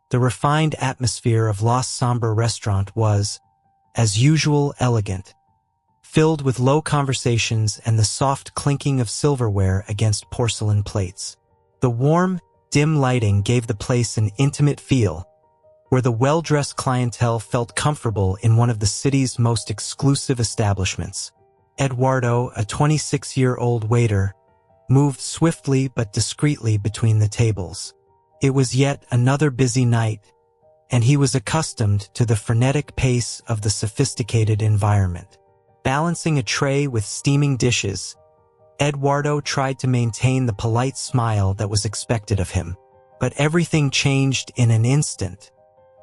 The refined atmosphere of La Sombra restaurant was, as usual, elegant, filled with low conversations and the soft clinking of silverware against porcelain plates. The warm, dim lighting gave the place an intimate feel, where the well-dressed clientele felt comfortable in one of the city's most exclusive establishments. Eduardo, a 26-year-old waiter, moved swiftly but discreetly between the tables. It was yet another busy night, and he was accustomed to the frenetic pace of the sophisticated environment. Balancing a tray with steaming dishes, Eduardo tried to maintain the polite smile that was expected of him. But everything changed in an instant.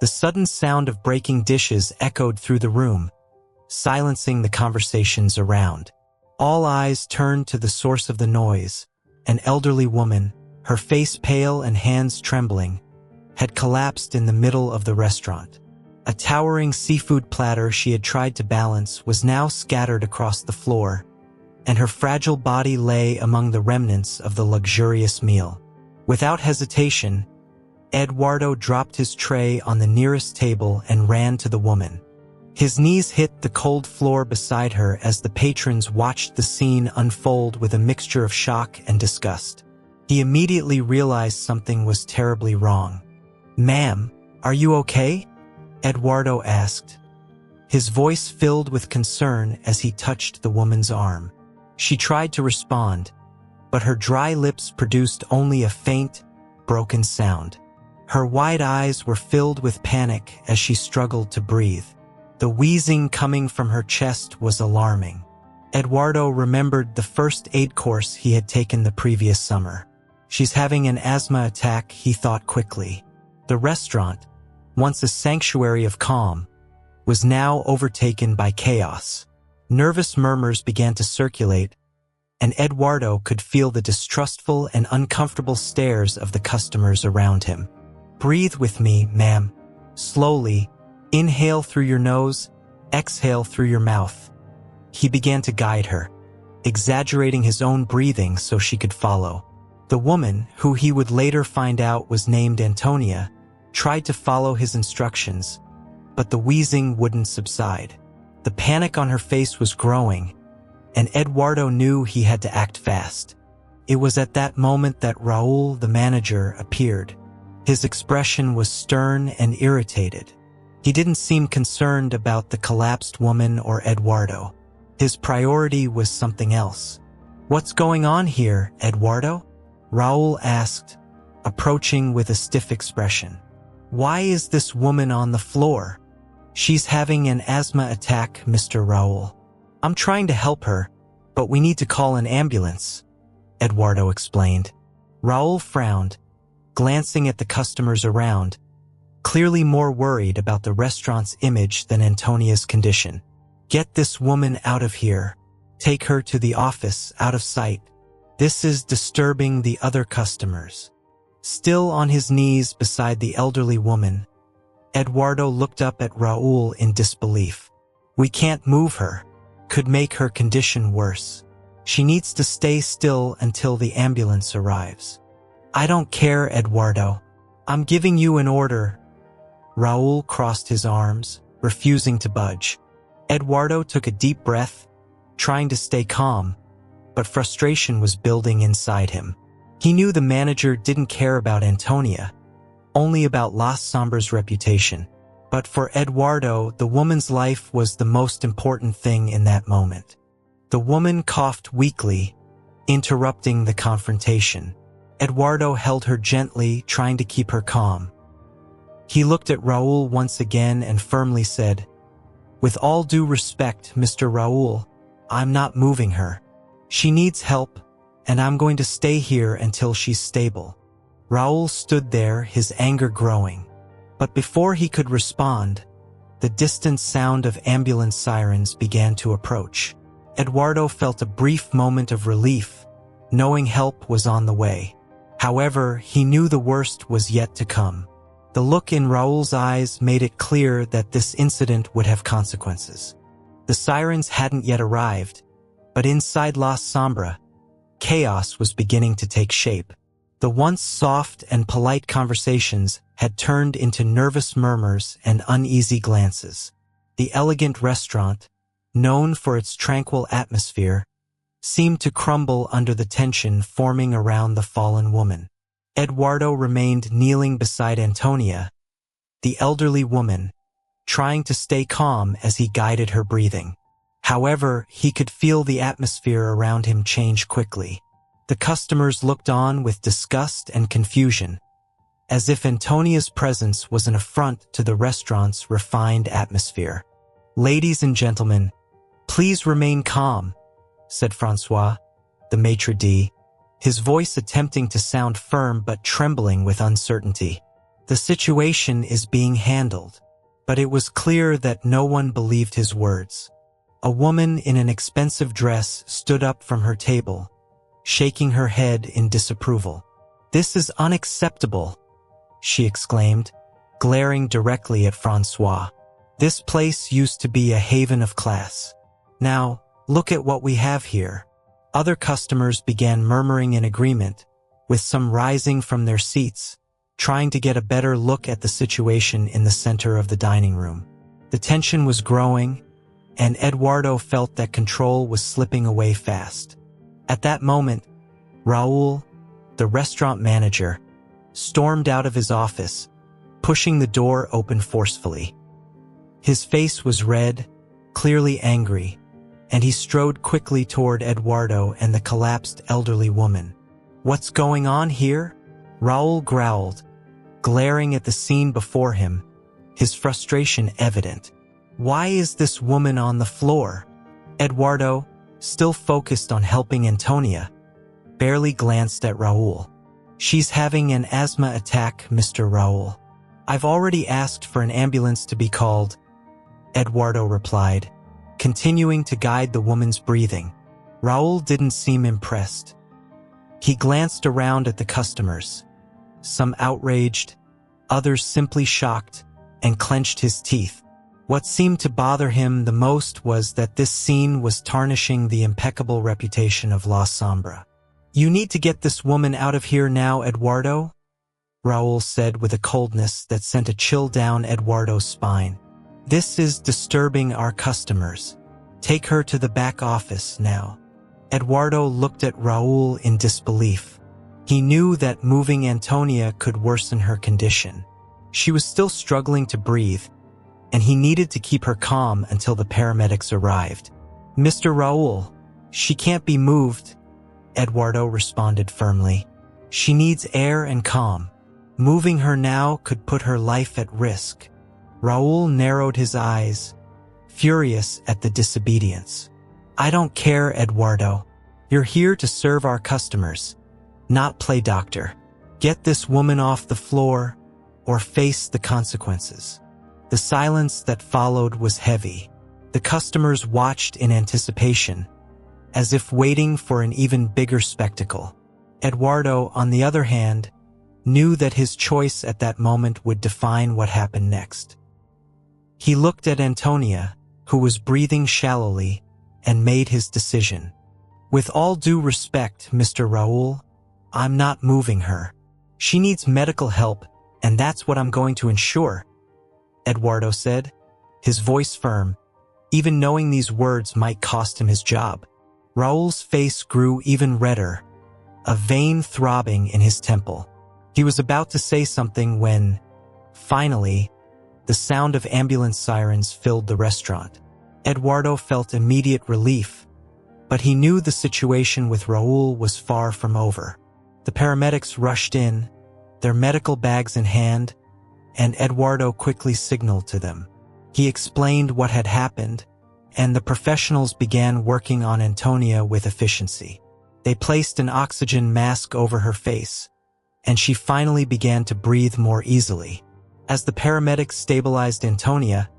The sudden sound of breaking dishes echoed through the room, silencing the conversations around. All eyes turned to the source of the noise. An elderly woman, her face pale and hands trembling, had collapsed in the middle of the restaurant. A towering seafood platter she had tried to balance was now scattered across the floor, and her fragile body lay among the remnants of the luxurious meal. Without hesitation, Eduardo dropped his tray on the nearest table and ran to the woman. His knees hit the cold floor beside her as the patrons watched the scene unfold with a mixture of shock and disgust. He immediately realized something was terribly wrong. "Ma'am, are you okay?" Eduardo asked, his voice filled with concern as he touched the woman's arm. She tried to respond, but her dry lips produced only a faint, broken sound. Her wide eyes were filled with panic as she struggled to breathe. The wheezing coming from her chest was alarming. Eduardo remembered the first aid course he had taken the previous summer. She's having an asthma attack, he thought quickly. The restaurant, once a sanctuary of calm, was now overtaken by chaos. Nervous murmurs began to circulate, and Eduardo could feel the distrustful and uncomfortable stares of the customers around him. "Breathe with me, ma'am. Slowly, inhale through your nose, exhale through your mouth." He began to guide her, exaggerating his own breathing so she could follow. The woman, who he would later find out was named Antonia, tried to follow his instructions, but the wheezing wouldn't subside. The panic on her face was growing, and Eduardo knew he had to act fast. It was at that moment that Raul, the manager, appeared. His expression was stern and irritated. He didn't seem concerned about the collapsed woman or Eduardo. His priority was something else. "What's going on here, Eduardo?" Raul asked, approaching with a stiff expression. "Why is this woman on the floor?" "She's having an asthma attack, Mr. Raul. I'm trying to help her, but we need to call an ambulance," Eduardo explained. Raul frowned, glancing at the customers around, clearly more worried about the restaurant's image than Antonia's condition. "Get this woman out of here. Take her to the office, out of sight. This is disturbing the other customers." Still on his knees beside the elderly woman, Eduardo looked up at Raul in disbelief. "We can't move her. Could make her condition worse. She needs to stay still until the ambulance arrives." "I don't care, Eduardo. I'm giving you an order." Raul crossed his arms, refusing to budge. Eduardo took a deep breath, trying to stay calm, but frustration was building inside him. He knew the manager didn't care about Antonia, only about Las Sombra's reputation. But for Eduardo, the woman's life was the most important thing in that moment. The woman coughed weakly, interrupting the confrontation. Eduardo held her gently, trying to keep her calm. He looked at Raul once again and firmly said, "With all due respect, Mr. Raul, I'm not moving her. She needs help, and I'm going to stay here until she's stable." Raul stood there, his anger growing. But before he could respond, the distant sound of ambulance sirens began to approach. Eduardo felt a brief moment of relief, knowing help was on the way. However, he knew the worst was yet to come. The look in Raul's eyes made it clear that this incident would have consequences. The sirens hadn't yet arrived, but inside La Sombra, chaos was beginning to take shape. The once soft and polite conversations had turned into nervous murmurs and uneasy glances. The elegant restaurant, known for its tranquil atmosphere, seemed to crumble under the tension forming around the fallen woman. Eduardo remained kneeling beside Antonia, the elderly woman, trying to stay calm as he guided her breathing. However, he could feel the atmosphere around him change quickly. The customers looked on with disgust and confusion, as if Antonia's presence was an affront to the restaurant's refined atmosphere. "Ladies and gentlemen, please remain calm," said Francois, the maitre d', his voice attempting to sound firm but trembling with uncertainty. "The situation is being handled." But it was clear that no one believed his words. A woman in an expensive dress stood up from her table, shaking her head in disapproval. "This is unacceptable," she exclaimed, glaring directly at Francois. "This place used to be a haven of class. Now, look at what we have here." Other customers began murmuring in agreement, with some rising from their seats, trying to get a better look at the situation in the center of the dining room. The tension was growing, and Eduardo felt that control was slipping away fast. At that moment, Raul, the restaurant manager, stormed out of his office, pushing the door open forcefully. His face was red, clearly angry, and he strode quickly toward Eduardo and the collapsed elderly woman. "What's going on here?" Raul growled, glaring at the scene before him, his frustration evident. "Why is this woman on the floor?" Eduardo, still focused on helping Antonia, barely glanced at Raul. "She's having an asthma attack, Mr. Raul. I've already asked for an ambulance to be called," Eduardo replied, continuing to guide the woman's breathing. Raul didn't seem impressed. He glanced around at the customers, some outraged, others simply shocked, and clenched his teeth. What seemed to bother him the most was that this scene was tarnishing the impeccable reputation of La Sombra. "You need to get this woman out of here now, Eduardo," Raul said with a coldness that sent a chill down Eduardo's spine. "This is disturbing our customers. Take her to the back office now." Eduardo looked at Raul in disbelief. He knew that moving Antonia could worsen her condition. She was still struggling to breathe, and he needed to keep her calm until the paramedics arrived. "Mr. Raul, she can't be moved," Eduardo responded firmly. "She needs air and calm. Moving her now could put her life at risk." Raul narrowed his eyes, furious at the disobedience. "I don't care, Eduardo. You're here to serve our customers, not play doctor. Get this woman off the floor or face the consequences." The silence that followed was heavy. The customers watched in anticipation, as if waiting for an even bigger spectacle. Eduardo, on the other hand, knew that his choice at that moment would define what happened next. He looked at Antonia, who was breathing shallowly, and made his decision. "With all due respect, Mr. Raul, I'm not moving her. She needs medical help, and that's what I'm going to ensure," Eduardo said, his voice firm, even knowing these words might cost him his job. Raul's face grew even redder, a vein throbbing in his temple. He was about to say something when, finally, the sound of ambulance sirens filled the restaurant. Eduardo felt immediate relief, but he knew the situation with Raul was far from over. The paramedics rushed in, their medical bags in hand, and Eduardo quickly signaled to them. He explained what had happened, and the professionals began working on Antonia with efficiency. They placed an oxygen mask over her face, and she finally began to breathe more easily. As the paramedics stabilized Antonia,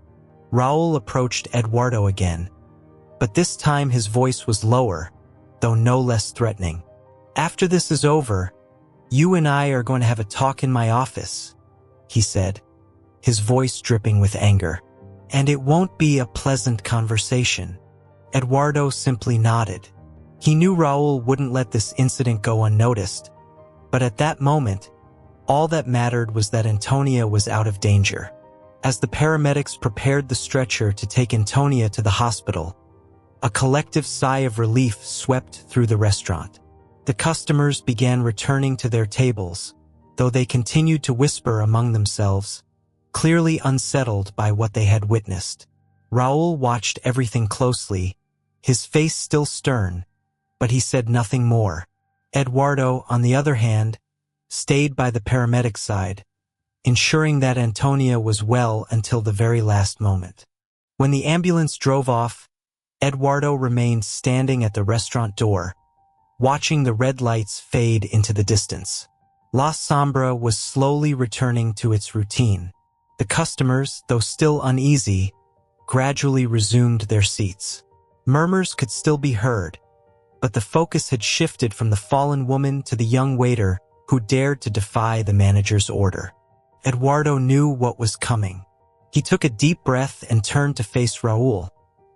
Raul approached Eduardo again, but this time his voice was lower, though no less threatening. "After this is over, you and I are going to have a talk in my office," he said, his voice dripping with anger. "And it won't be a pleasant conversation." Eduardo simply nodded. He knew Raul wouldn't let this incident go unnoticed, but at that moment, All that mattered was that Antonia was out of danger. As the paramedics prepared the stretcher to take Antonia to the hospital, a collective sigh of relief swept through the restaurant. The customers began returning to their tables, though they continued to whisper among themselves, clearly unsettled by what they had witnessed. Raul watched everything closely, his face still stern, but he said nothing more. Eduardo, on the other hand, stayed by the paramedic's side, ensuring that Antonia was well until the very last moment. When the ambulance drove off, Eduardo remained standing at the restaurant door, watching the red lights fade into the distance. La Sombra was slowly returning to its routine. The customers, though still uneasy, gradually resumed their seats. Murmurs could still be heard, but the focus had shifted from the fallen woman to the young waiter who dared to defy the manager's order. Eduardo knew what was coming. He took a deep breath and turned to face Raul,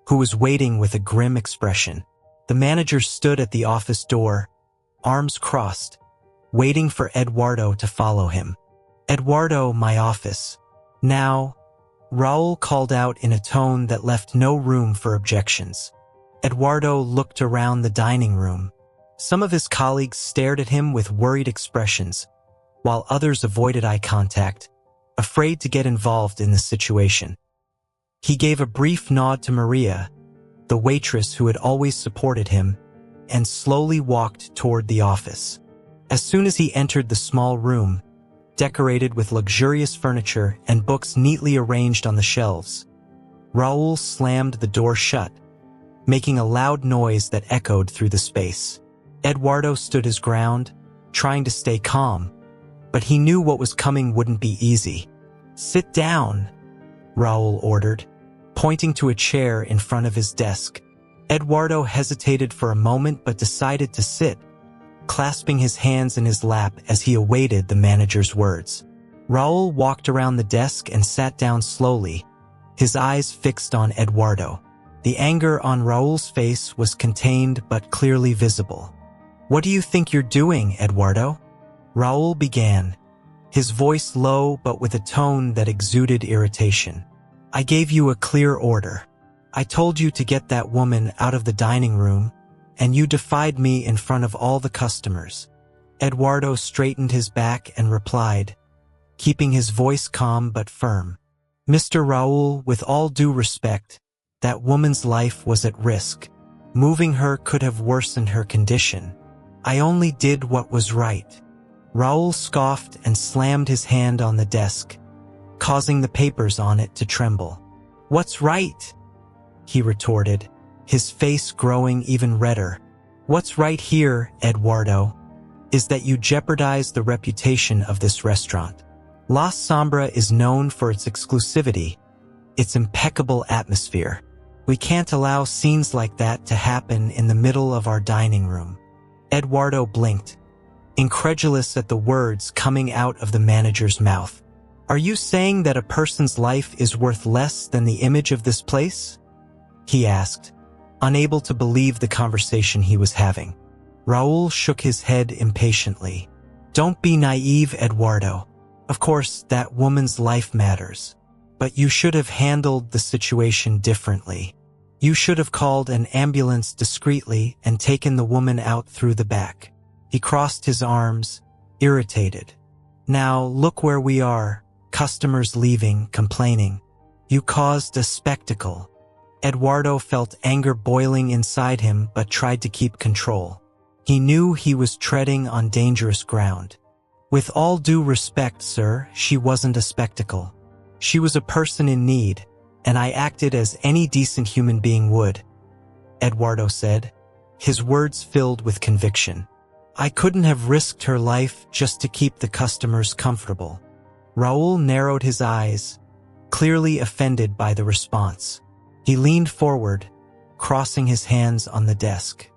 who was waiting with a grim expression. The manager stood at the office door, arms crossed, waiting for Eduardo to follow him. "Eduardo, my office." "Now," Raul called out in a tone that left no room for objections. Eduardo looked around the dining room. Some of his colleagues stared at him with worried expressions, while others avoided eye contact, afraid to get involved in the situation. He gave a brief nod to Maria, the waitress who had always supported him, and slowly walked toward the office. As soon as he entered the small room, decorated with luxurious furniture and books neatly arranged on the shelves, Raul slammed the door shut, making a loud noise that echoed through the space. Eduardo stood his ground, trying to stay calm, but he knew what was coming wouldn't be easy. "Sit down," Raul ordered, pointing to a chair in front of his desk. Eduardo hesitated for a moment but decided to sit, clasping his hands in his lap as he awaited the manager's words. Raul walked around the desk and sat down slowly, his eyes fixed on Eduardo. The anger on Raul's face was contained but clearly visible. "What do you think you're doing, Eduardo?" Raul began, his voice low but with a tone that exuded irritation. "I gave you a clear order. I told you to get that woman out of the dining room, and you defied me in front of all the customers." Eduardo straightened his back and replied, keeping his voice calm but firm. "Mr. Raul, with all due respect, that woman's life was at risk. Moving her could have worsened her condition. I only did what was right." Raul scoffed and slammed his hand on the desk, causing the papers on it to tremble. "What's right?" he retorted, his face growing even redder. "What's right here, Eduardo, is that you jeopardize the reputation of this restaurant. La Sombra is known for its exclusivity, its impeccable atmosphere. We can't allow scenes like that to happen in the middle of our dining room." Eduardo blinked, incredulous at the words coming out of the manager's mouth. "Are you saying that a person's life is worth less than the image of this place?" he asked, unable to believe the conversation he was having. Raul shook his head impatiently. "Don't be naive, Eduardo. Of course, that woman's life matters. But you should have handled the situation differently. You should have called an ambulance discreetly and taken the woman out through the back." He crossed his arms, irritated. "Now look where we are, customers leaving, complaining. You caused a spectacle." Eduardo felt anger boiling inside him but tried to keep control. He knew he was treading on dangerous ground. "With all due respect, sir, she wasn't a spectacle. She was a person in need, and I acted as any decent human being would," Eduardo said, his words filled with conviction. "I couldn't have risked her life just to keep the customers comfortable." Raul narrowed his eyes, clearly offended by the response. He leaned forward, crossing his hands on the desk.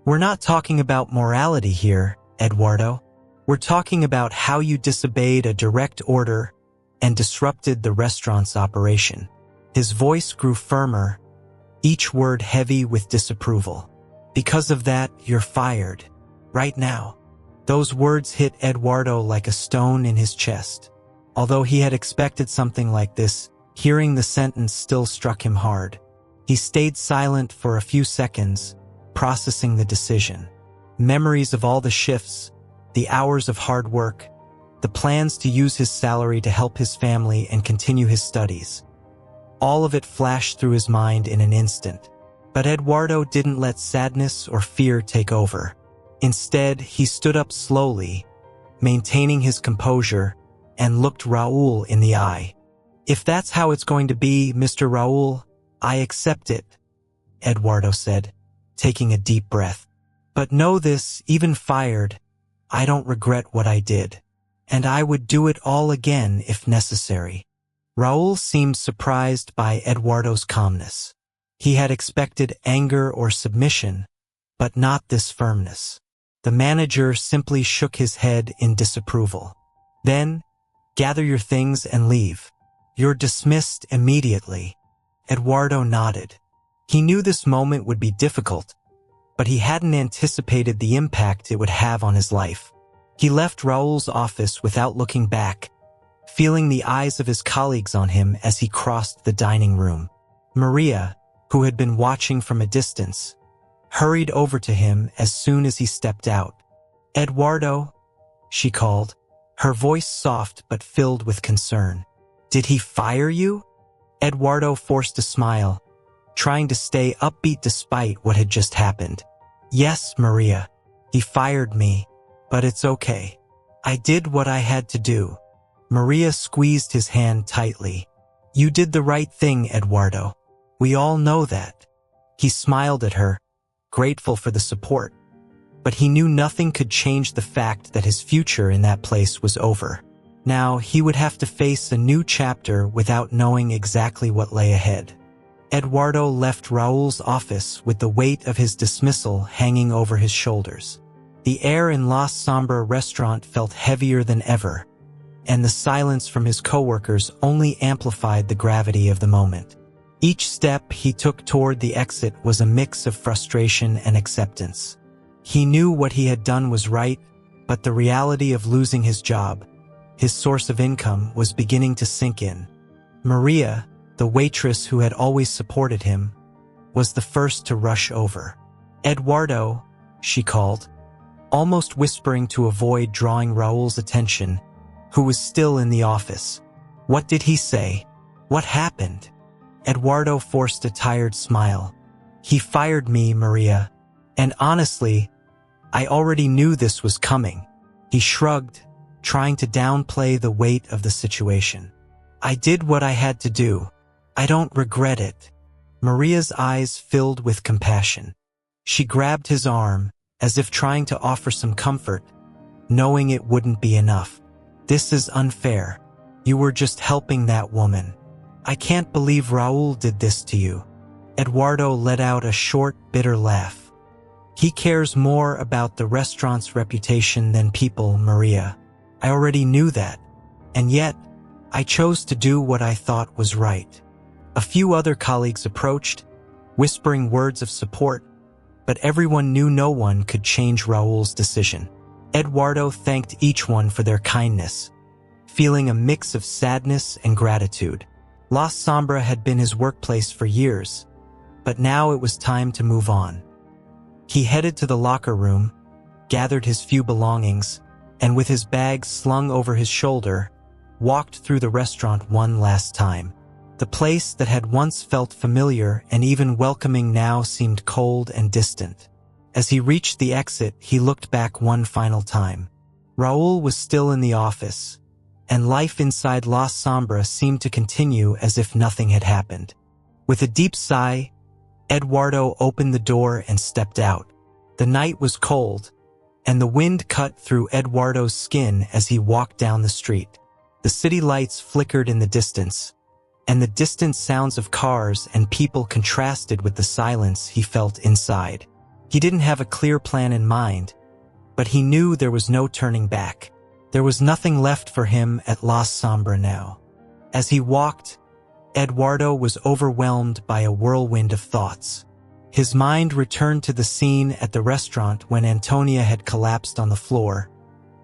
"We're not talking about morality here, Eduardo. We're talking about how you disobeyed a direct order and disrupted the restaurant's operation." His voice grew firmer, each word heavy with disapproval. "Because of that, you're fired. Right now." Those words hit Eduardo like a stone in his chest. Although he had expected something like this, hearing the sentence still struck him hard. He stayed silent for a few seconds, processing the decision. Memories of all the shifts, the hours of hard work, the plans to use his salary to help his family and continue his studies. All of it flashed through his mind in an instant. But Eduardo didn't let sadness or fear take over. Instead, he stood up slowly, maintaining his composure, and looked Raul in the eye. "If that's how it's going to be, Mr. Raul, I accept it," Eduardo said, taking a deep breath. "But know this, even fired, I don't regret what I did. And I would do it all again if necessary." Raul seemed surprised by Eduardo's calmness. He had expected anger or submission, but not this firmness. The manager simply shook his head in disapproval. "Then, gather your things and leave. You're dismissed immediately." Eduardo nodded. He knew this moment would be difficult, but he hadn't anticipated the impact it would have on his life. He left Raul's office without looking back, feeling the eyes of his colleagues on him as he crossed the dining room. Maria, who had been watching from a distance, hurried over to him as soon as he stepped out. "Eduardo," she called, her voice soft but filled with concern. "Did he fire you?" Eduardo forced a smile, trying to stay upbeat despite what had just happened. "Yes, Maria, he fired me, but it's okay. I did what I had to do." Maria squeezed his hand tightly. "You did the right thing, Eduardo. We all know that." He smiled at her, grateful for the support, but he knew nothing could change the fact that his future in that place was over. Now he would have to face a new chapter without knowing exactly what lay ahead. Eduardo left Raul's office with the weight of his dismissal hanging over his shoulders. The air in La Sombra restaurant felt heavier than ever, and the silence from his coworkers only amplified the gravity of the moment. Each step he took toward the exit was a mix of frustration and acceptance. He knew what he had done was right, but the reality of losing his job, his source of income, was beginning to sink in. Maria, the waitress who had always supported him, was the first to rush over. "Eduardo," she called, almost whispering to avoid drawing Raul's attention, who was still in the office. "What did he say? What happened?" Eduardo forced a tired smile. "He fired me, Maria, and honestly, I already knew this was coming." He shrugged, trying to downplay the weight of the situation. "I did what I had to do. I don't regret it." Maria's eyes filled with compassion. She grabbed his arm, as if trying to offer some comfort, knowing it wouldn't be enough. "This is unfair. You were just helping that woman. I can't believe Raul did this to you." Eduardo let out a short, bitter laugh. "He cares more about the restaurant's reputation than people, Maria. I already knew that, and yet, I chose to do what I thought was right." A few other colleagues approached, whispering words of support, but everyone knew no one could change Raul's decision. Eduardo thanked each one for their kindness, feeling a mix of sadness and gratitude. La Sombra had been his workplace for years, but now it was time to move on. He headed to the locker room, gathered his few belongings, and with his bag slung over his shoulder, walked through the restaurant one last time. The place that had once felt familiar and even welcoming now seemed cold and distant. As he reached the exit, he looked back one final time. Raul was still in the office, and life inside La Sombra seemed to continue as if nothing had happened. With a deep sigh, Eduardo opened the door and stepped out. The night was cold, and the wind cut through Eduardo's skin as he walked down the street. The city lights flickered in the distance, and the distant sounds of cars and people contrasted with the silence he felt inside. He didn't have a clear plan in mind, but he knew there was no turning back. There was nothing left for him at La Sombra now. As he walked, Eduardo was overwhelmed by a whirlwind of thoughts. His mind returned to the scene at the restaurant when Antonia had collapsed on the floor,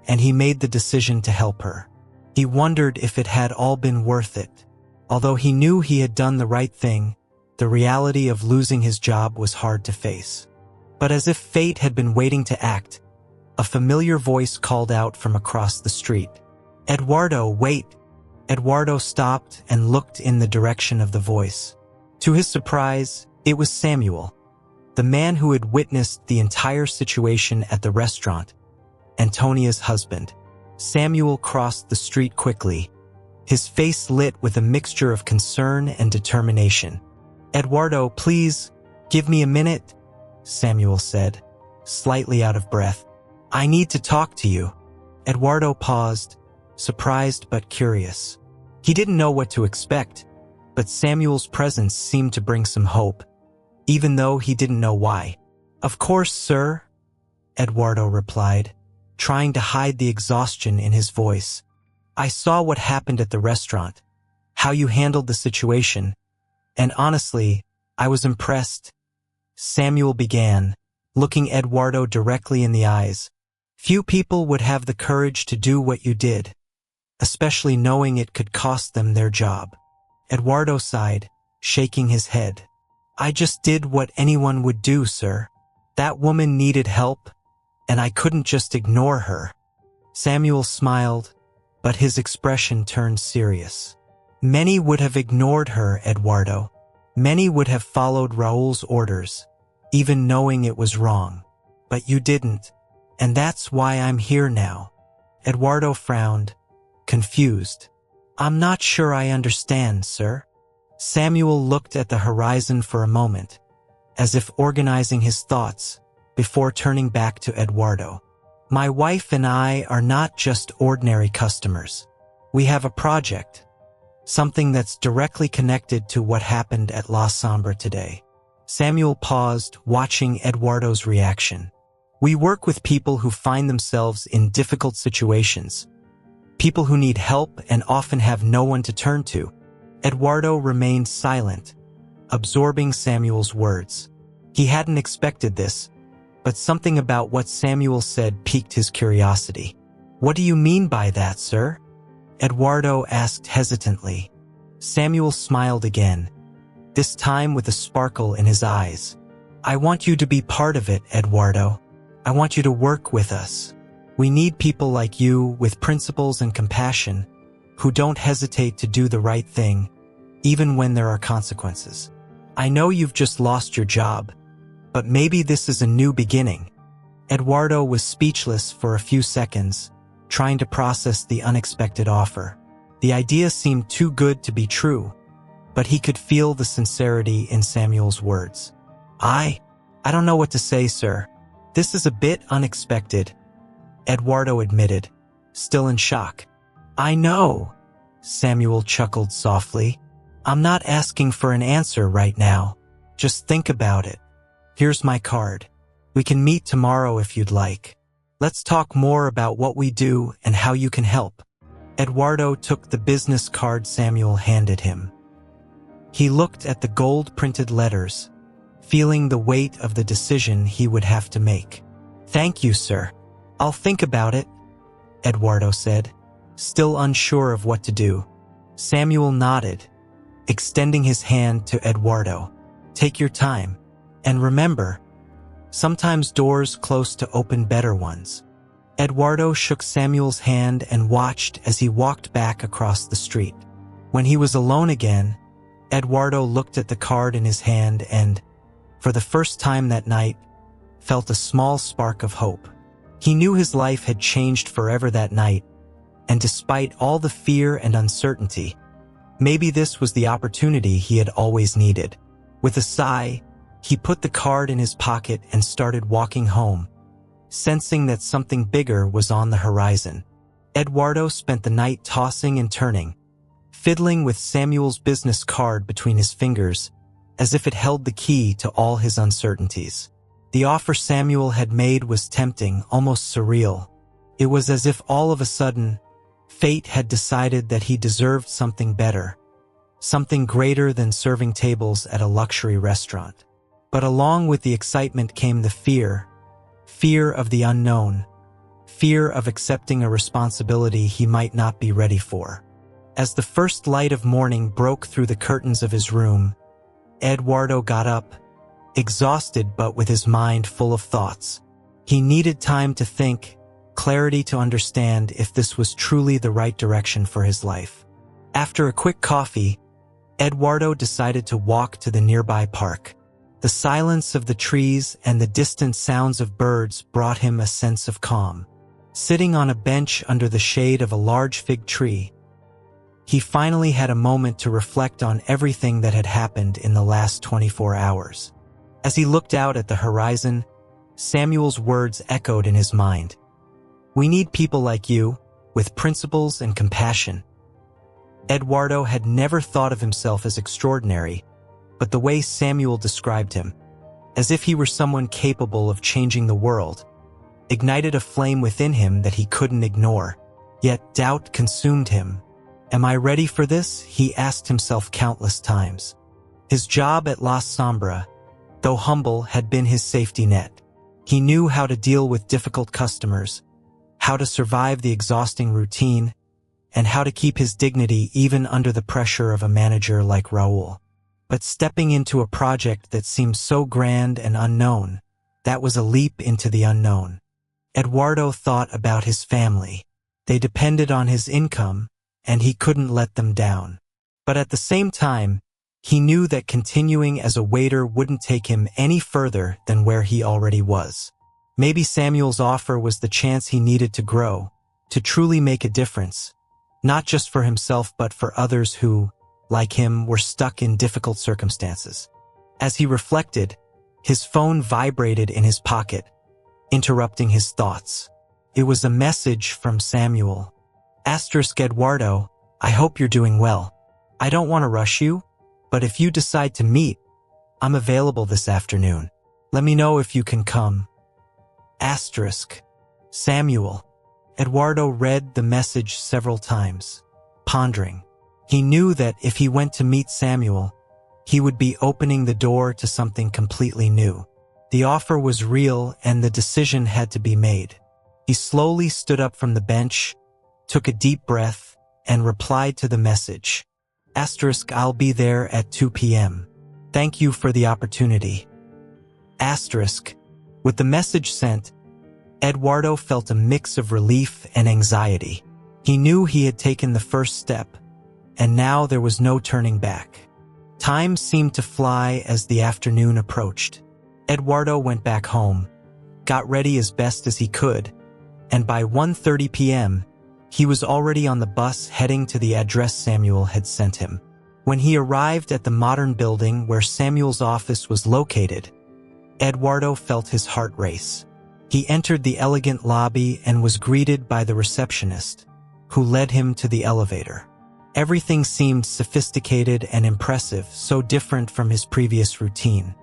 and he made the decision to help her. He wondered if it had all been worth it. Although he knew he had done the right thing, the reality of losing his job was hard to face. But as if fate had been waiting to act, a familiar voice called out from across the street. "Eduardo, wait!" Eduardo stopped and looked in the direction of the voice. To his surprise, it was Samuel, the man who had witnessed the entire situation at the restaurant, Antonia's husband. Samuel crossed the street quickly, his face lit with a mixture of concern and determination. "Eduardo, please, give me a minute," Samuel said, slightly out of breath. "I need to talk to you." Eduardo paused, surprised but curious. He didn't know what to expect, but Samuel's presence seemed to bring some hope, even though he didn't know why. "Of course, sir," Eduardo replied, trying to hide the exhaustion in his voice. "I saw what happened at the restaurant, how you handled the situation, and honestly, I was impressed." Samuel began, looking Eduardo directly in the eyes. "Few people would have the courage to do what you did, especially knowing it could cost them their job." Eduardo sighed, shaking his head. "I just did what anyone would do, sir. That woman needed help, and I couldn't just ignore her." Samuel smiled, but his expression turned serious. "Many would have ignored her, Eduardo. Many would have followed Raul's orders, even knowing it was wrong. But you didn't, and that's why I'm here now." Eduardo frowned, confused. "I'm not sure I understand, sir." Samuel looked at the horizon for a moment, as if organizing his thoughts, before turning back to Eduardo. "My wife and I are not just ordinary customers. We have a project, something that's directly connected to what happened at La Sombra today." Samuel paused, watching Eduardo's reaction. "We work with people who find themselves in difficult situations, people who need help and often have no one to turn to." Eduardo remained silent, absorbing Samuel's words. He hadn't expected this, but something about what Samuel said piqued his curiosity. "What do you mean by that, sir?" Eduardo asked hesitantly. Samuel smiled again, this time with a sparkle in his eyes. "I want you to be part of it, Eduardo. I want you to work with us. We need people like you with principles and compassion, who don't hesitate to do the right thing, even when there are consequences. I know you've just lost your job, but maybe this is a new beginning." Eduardo was speechless for a few seconds, trying to process the unexpected offer. The idea seemed too good to be true, but he could feel the sincerity in Samuel's words. I don't know what to say, sir. This is a bit unexpected," Eduardo admitted, still in shock. "I know," Samuel chuckled softly. "I'm not asking for an answer right now. Just think about it. Here's my card. We can meet tomorrow if you'd like. Let's talk more about what we do and how you can help." Eduardo took the business card Samuel handed him. He looked at the gold-printed letters, feeling the weight of the decision he would have to make. "Thank you, sir. I'll think about it," Eduardo said, still unsure of what to do. Samuel nodded, extending his hand to Eduardo. "Take your time. And remember, sometimes doors close to open better ones." Eduardo shook Samuel's hand and watched as he walked back across the street. When he was alone again, Eduardo looked at the card in his hand and, for the first time that night, felt a small spark of hope. He knew his life had changed forever that night, and despite all the fear and uncertainty, maybe this was the opportunity he had always needed. With a sigh, he put the card in his pocket and started walking home, sensing that something bigger was on the horizon. Eduardo spent the night tossing and turning, fiddling with Samuel's business card between his fingers, as if it held the key to all his uncertainties. The offer Samuel had made was tempting, almost surreal. It was as if all of a sudden, fate had decided that he deserved something better, something greater than serving tables at a luxury restaurant. But along with the excitement came the fear of the unknown, fear of accepting a responsibility he might not be ready for. As the first light of morning broke through the curtains of his room, Eduardo got up, exhausted but with his mind full of thoughts. He needed time to think, clarity to understand if this was truly the right direction for his life. After a quick coffee, Eduardo decided to walk to the nearby park. The silence of the trees and the distant sounds of birds brought him a sense of calm. Sitting on a bench under the shade of a large fig tree, he finally had a moment to reflect on everything that had happened in the last 24 hours. As he looked out at the horizon, Samuel's words echoed in his mind. "We need people like you, with principles and compassion." Eduardo had never thought of himself as extraordinary, but the way Samuel described him, as if he were someone capable of changing the world, ignited a flame within him that he couldn't ignore. Yet doubt consumed him. "Am I ready for this?" he asked himself countless times. His job at La Sombra, though humble, had been his safety net. He knew how to deal with difficult customers, how to survive the exhausting routine, and how to keep his dignity even under the pressure of a manager like Raul. But stepping into a project that seemed so grand and unknown, that was a leap into the unknown. Eduardo thought about his family. They depended on his income, and he couldn't let them down. But at the same time, he knew that continuing as a waiter wouldn't take him any further than where he already was. Maybe Samuel's offer was the chance he needed to grow, to truly make a difference, not just for himself but for others who, like him, were stuck in difficult circumstances. As he reflected, his phone vibrated in his pocket, interrupting his thoughts. It was a message from Samuel. Eduardo, I hope you're doing well. I don't want to rush you, but if you decide to meet, I'm available this afternoon. Let me know if you can come. Samuel. Eduardo read the message several times, pondering. He knew that if he went to meet Samuel, he would be opening the door to something completely new. The offer was real and the decision had to be made. He slowly stood up from the bench, took a deep breath, and replied to the message. I'll be there at 2 p.m. Thank you for the opportunity. With the message sent, Eduardo felt a mix of relief and anxiety. He knew he had taken the first step, and now there was no turning back. Time seemed to fly as the afternoon approached. Eduardo went back home, got ready as best as he could, and by 1:30 p.m., he was already on the bus heading to the address Samuel had sent him. When he arrived at the modern building where Samuel's office was located, Eduardo felt his heart race. He entered the elegant lobby and was greeted by the receptionist, who led him to the elevator. Everything seemed sophisticated and impressive, so different from his previous routine.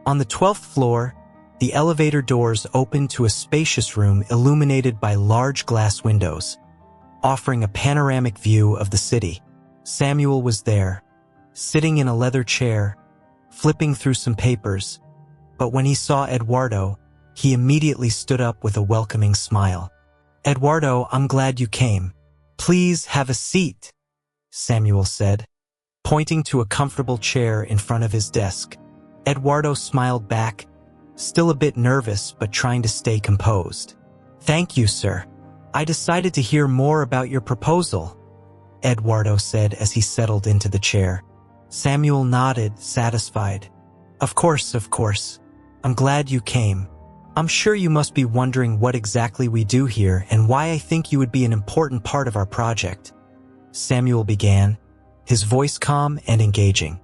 On the 12th floor, the elevator doors opened to a spacious room illuminated by large glass windows, offering a panoramic view of the city. Samuel was there, sitting in a leather chair, flipping through some papers, but when he saw Eduardo, he immediately stood up with a welcoming smile. Eduardo, I'm glad you came. Please have a seat, Samuel said, pointing to a comfortable chair in front of his desk. Eduardo smiled back, still a bit nervous but trying to stay composed. Thank you, sir. I decided to hear more about your proposal, Eduardo said as he settled into the chair. Samuel nodded, satisfied. Of course. I'm glad you came. I'm sure you must be wondering what exactly we do here and why I think you would be an important part of our project. Samuel began, his voice calm and engaging.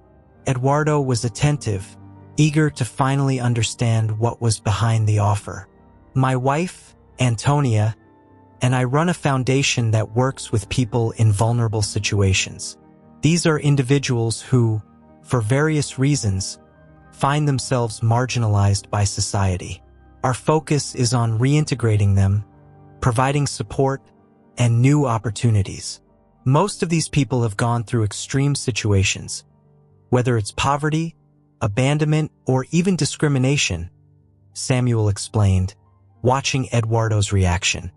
Eduardo was attentive, eager to finally understand what was behind the offer. My wife, Antonia, and I run a foundation that works with people in vulnerable situations. These are individuals who, for various reasons, find themselves marginalized by society. Our focus is on reintegrating them, providing support, and new opportunities. Most of these people have gone through extreme situations, whether it's poverty, abandonment, or even discrimination, Samuel explained, watching Eduardo's reaction.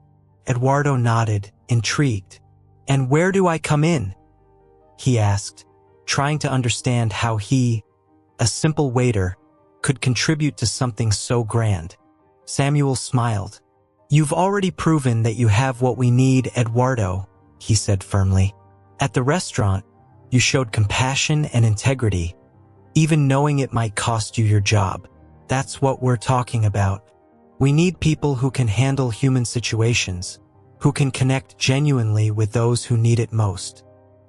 Eduardo nodded, intrigued. "And where do I come in?" he asked, trying to understand how he, a simple waiter, could contribute to something so grand. Samuel smiled. "You've already proven that you have what we need, Eduardo," he said firmly. "At the restaurant, you showed compassion and integrity, even knowing it might cost you your job. That's what we're talking about. We need people who can handle human situations, who can connect genuinely with those who need it most."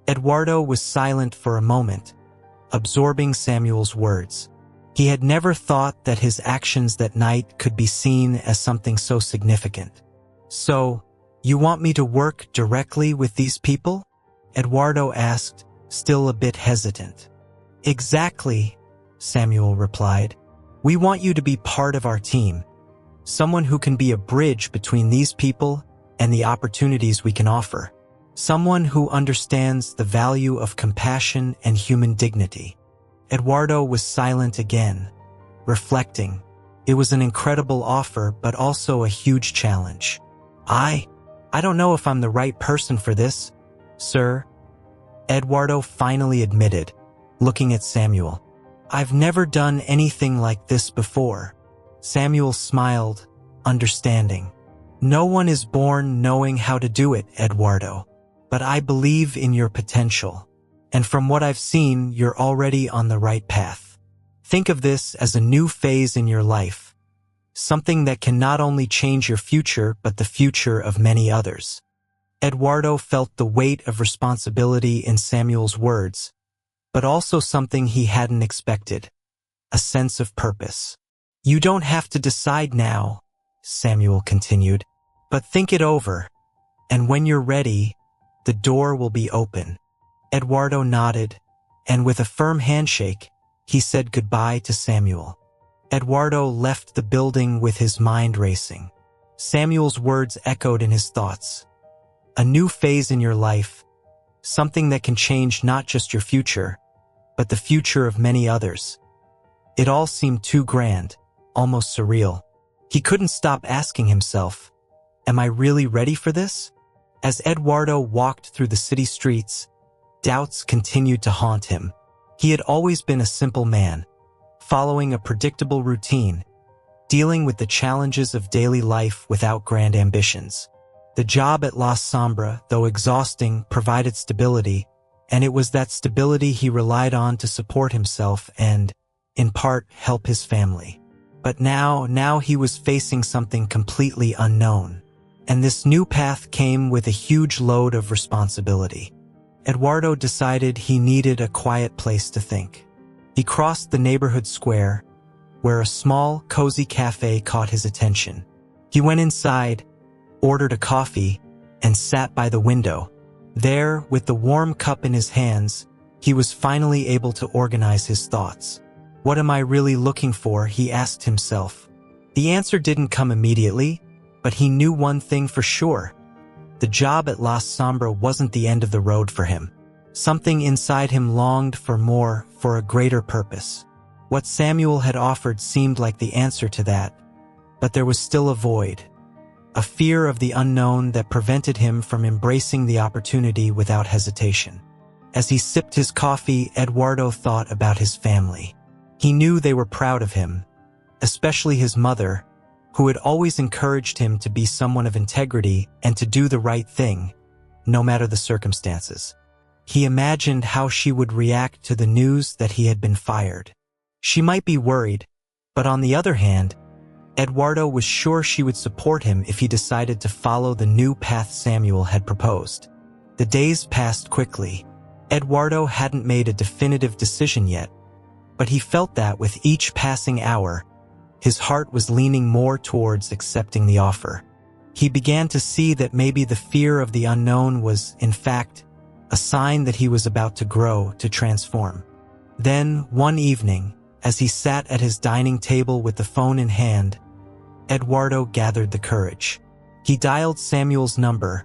Eduardo was silent for a moment, absorbing Samuel's words. He had never thought that his actions that night could be seen as something so significant. "So, you want me to work directly with these people?" Eduardo asked, still a bit hesitant. "Exactly," Samuel replied. "We want you to be part of our team, someone who can be a bridge between these people and the opportunities we can offer, someone who understands the value of compassion and human dignity." Eduardo was silent again, reflecting. It was an incredible offer, but also a huge challenge. I don't know if I'm the right person for this, sir," Eduardo finally admitted, looking at Samuel. "I've never done anything like this before." Samuel smiled, understanding. "No one is born knowing how to do it, Eduardo. But I believe in your potential. And from what I've seen, you're already on the right path. Think of this as a new phase in your life, something that can not only change your future, but the future of many others." Eduardo felt the weight of responsibility in Samuel's words, but also something he hadn't expected, a sense of purpose. "You don't have to decide now," Samuel continued, "but think it over, and when you're ready, the door will be open." Eduardo nodded, and with a firm handshake, he said goodbye to Samuel. Eduardo left the building with his mind racing. Samuel's words echoed in his thoughts. A new phase in your life, something that can change not just your future, but the future of many others. It all seemed too grand, almost surreal. He couldn't stop asking himself, "Am I really ready for this?" As Eduardo walked through the city streets, doubts continued to haunt him. He had always been a simple man, following a predictable routine, dealing with the challenges of daily life without grand ambitions. The job at La Sombra, though exhausting, provided stability, and it was that stability he relied on to support himself and, in part, help his family. But now he was facing something completely unknown, and this new path came with a huge load of responsibility. Eduardo decided he needed a quiet place to think. He crossed the neighborhood square, where a small, cozy cafe caught his attention. He went inside, ordered a coffee, and sat by the window. There, with the warm cup in his hands, he was finally able to organize his thoughts. "What am I really looking for?" he asked himself. The answer didn't come immediately, but he knew one thing for sure. The job at La Sombra wasn't the end of the road for him. Something inside him longed for more, for a greater purpose. What Samuel had offered seemed like the answer to that, but there was still a void, a fear of the unknown that prevented him from embracing the opportunity without hesitation. As he sipped his coffee, Eduardo thought about his family. He knew they were proud of him, especially his mother, who had always encouraged him to be someone of integrity and to do the right thing, no matter the circumstances. He imagined how she would react to the news that he had been fired. She might be worried, but on the other hand, Eduardo was sure she would support him if he decided to follow the new path Samuel had proposed. The days passed quickly. Eduardo hadn't made a definitive decision yet, but he felt that with each passing hour, his heart was leaning more towards accepting the offer. He began to see that maybe the fear of the unknown was, in fact, a sign that he was about to grow, to transform. Then, one evening, as he sat at his dining table with the phone in hand, Eduardo gathered the courage. He dialed Samuel's number,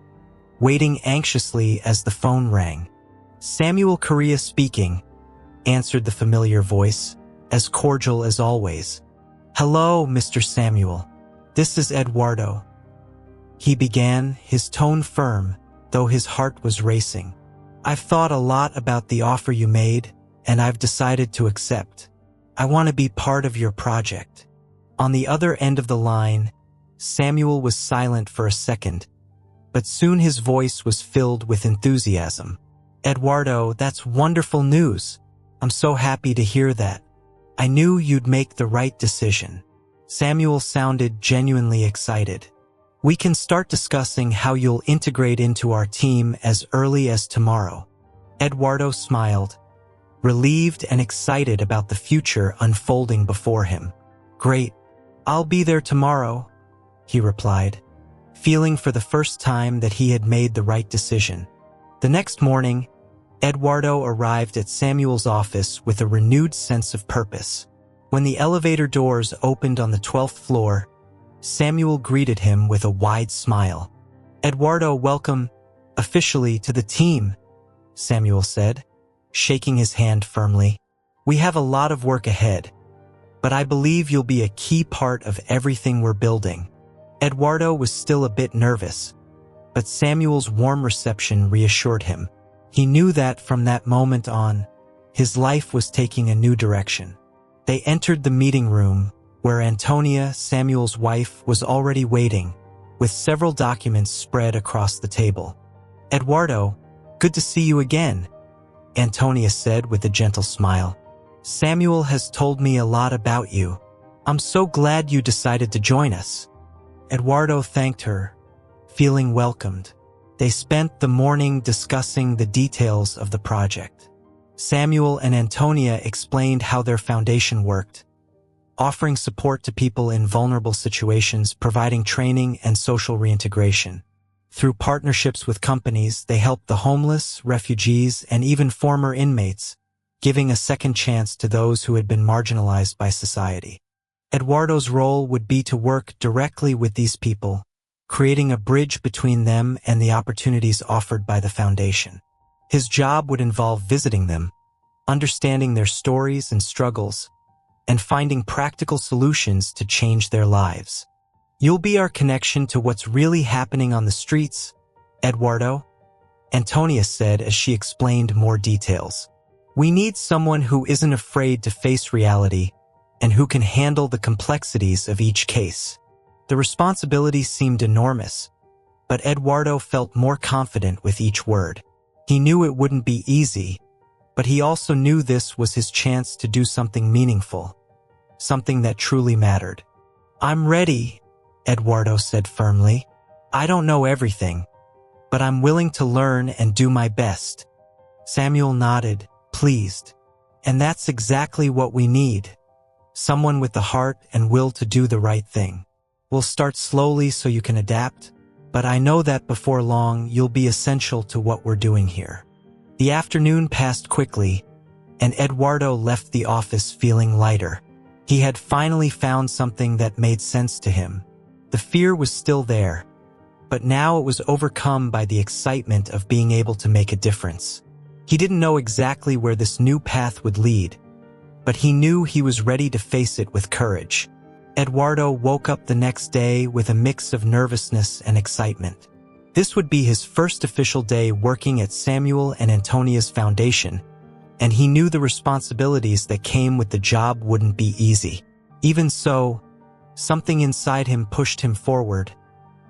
waiting anxiously as the phone rang. "Samuel Correa speaking," answered the familiar voice, as cordial as always. "Hello, Mr. Samuel. This is Eduardo. He began, his tone firm, though his heart was racing. "I've thought a lot about the offer you made, and I've decided to accept. I want to be part of your project." On the other end of the line, Samuel was silent for a second, but soon his voice was filled with enthusiasm. "Eduardo, that's wonderful news. I'm so happy to hear that. I knew you'd make the right decision." Samuel sounded genuinely excited. "We can start discussing how you'll integrate into our team as early as tomorrow." Eduardo smiled, relieved and excited about the future unfolding before him. "Great. I'll be there tomorrow," he replied, feeling for the first time that he had made the right decision. The next morning, Eduardo arrived at Samuel's office with a renewed sense of purpose. When the elevator doors opened on the 12th floor, Samuel greeted him with a wide smile. "Eduardo, welcome, officially, to the team," Samuel said, shaking his hand firmly. "We have a lot of work ahead, but I believe you'll be a key part of everything we're building." Eduardo was still a bit nervous, but Samuel's warm reception reassured him. He knew that from that moment on, his life was taking a new direction. They entered the meeting room, where Antonia, Samuel's wife, was already waiting, with several documents spread across the table. "Eduardo, good to see you again," Antonia said with a gentle smile. "Samuel has told me a lot about you. I'm so glad you decided to join us." Eduardo thanked her, feeling welcomed. They spent the morning discussing the details of the project. Samuel and Antonia explained how their foundation worked, offering support to people in vulnerable situations, providing training and social reintegration. Through partnerships with companies, they helped the homeless, refugees, and even former inmates, giving a second chance to those who had been marginalized by society. Eduardo's role would be to work directly with these people, creating a bridge between them and the opportunities offered by the foundation. His job would involve visiting them, understanding their stories and struggles, and finding practical solutions to change their lives. "You'll be our connection to what's really happening on the streets, Eduardo," Antonia said as she explained more details. "We need someone who isn't afraid to face reality and who can handle the complexities of each case." The responsibility seemed enormous, but Eduardo felt more confident with each word. He knew it wouldn't be easy, but he also knew this was his chance to do something meaningful, something that truly mattered. "I'm ready," Eduardo said firmly. "I don't know everything, but I'm willing to learn and do my best." Samuel nodded, pleased. "And that's exactly what we need. Someone with the heart and will to do the right thing. We'll start slowly so you can adapt, but I know that before long you'll be essential to what we're doing here." The afternoon passed quickly, and Eduardo left the office feeling lighter. He had finally found something that made sense to him. The fear was still there, but now it was overcome by the excitement of being able to make a difference. He didn't know exactly where this new path would lead, but he knew he was ready to face it with courage. Eduardo woke up the next day with a mix of nervousness and excitement. This would be his first official day working at Samuel and Antonia's foundation, and he knew the responsibilities that came with the job wouldn't be easy. Even so, something inside him pushed him forward,